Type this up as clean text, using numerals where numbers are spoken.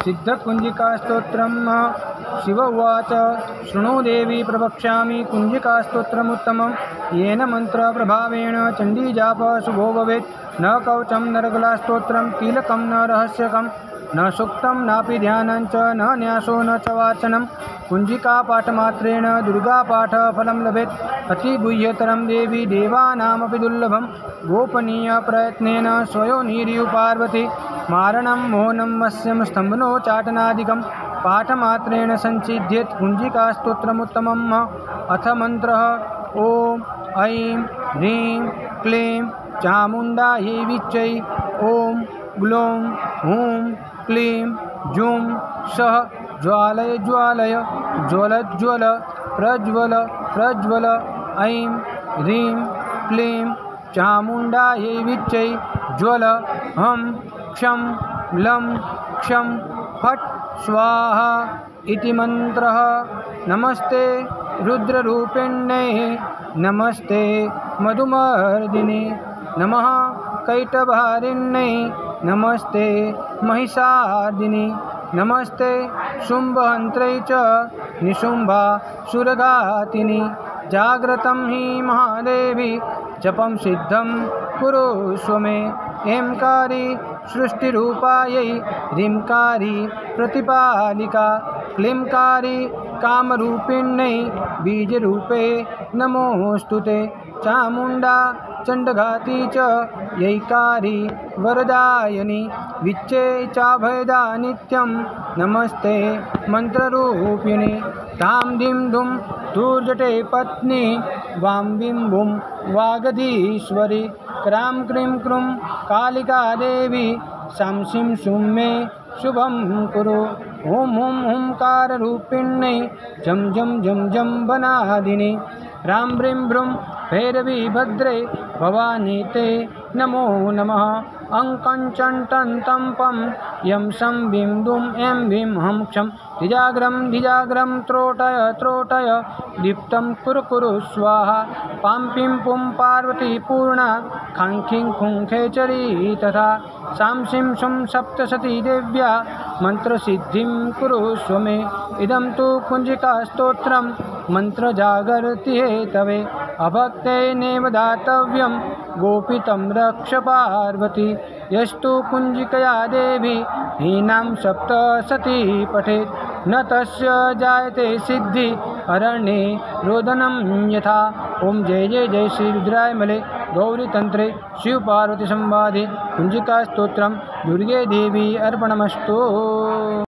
सिद्धकुञ्जिकास्तोत्रम्। शिव उवाच शृणु देवी प्रवक्ष्यामि कुञ्जिकास्तोत्रमुत्तमं येन मन्त्रप्रभावेण चण्डीजाप शुभो भवेत्। न कवचं न रगलास्तोत्रं कीलकं न रहस्यकं न सूक्तं नापि ध्यानं च न न्यासो न च वाचनं। कुञ्जिकापाठमात्रेण दुर्गापाठफलं लभेत्। अतिगुह्यतरं देवी देवानामपि दुर्लभं गोपनीयप्रयत्नेन स्वयोनिरियु पार्वती। मारणं मोहनं मत्स्यं स्तम्भनोच्चाटनादिकं पाठमात्रेण संसिध्येत् कुञ्जिकास्तोत्रमुत्तमम्। अथ मन्त्रः ॐ ऐं ह्रीं क्लीं चामुण्डायै विच्चै ॐ ग्लौं हूं क्लीं जूं सः ज्वालय ज्वालय ज्वलज्वल प्रज्वल प्रज्वल। ऐं ह्रीं क्लीं चामुण्डायै विच्चै ज्वल हं क्षं लं क्षं फट् स्वाहा इति मन्त्रः। नमस्ते रुद्ररूपिण्यै नमस्ते मधुमर्दिने नमः कैटभारिण्यै नमस्ते महिषार्दिने नमस्ते शुम्भहन्त्रै च निशुम्भासुरघातिनि। जाग्रतं हि महादेवी जपं सिद्धं कुरुष्व मे। ऐंकारी सृष्टिरूपायै ह्रींकारी प्रतिपालिका क्लींकारी कामरूपिण्यै बीजरूपे नमोऽस्तु ते। चामुण्डा चण्डघाती च यैकारी वरदायिनी विच्चे चाभयदा नित्यं नमस्ते मन्त्ररूपिणी। तां दीं दुं धूर्जटे पत्नी वां बीं बुं वागधीश्वरी क्रां क्रीं क्रूं कालिका देवी सां सीं सूं मे शुभं कुरु। ॐ हुं हुंकाररूपिण्यै जं जं जं जं वनादिनी रां ब्रीं भ्रूं भैरवी भद्रे भवानी ते नमो नमः। अङ्कञ्चण्टन्तं यं सं बीं दुं ऐं भीं हं क्षं धिजाग्रं त्रोटय त्रोटय दीप्तं कुरु कुरु स्वाहा। पां पीं पुं पार्वती पूर्णा खां खीं खूं खेचरी तथा सां सीं सुं सप्तशती देव्या मन्त्रसिद्धिं कुरुष्व मे। इदं तु कुञ्जिकास्तोत्रं मन्त्रजागर्ति हेतवे अभक्तेनैव दातव्यं गोपितं रक्ष पार्वती। यस्तु कुञ्जिकया देवी हीनां सप्तशती पठेत् न तस्य जायते सिद्धि अरण्ये रोदनं यथा। ओम जय जय जय श्री रुद्रायमले गौरीतंत्रे शिवपार्वती संवादे कुञ्जिकास्तोत्रं दुर्गे देवी अर्पणमस्तु।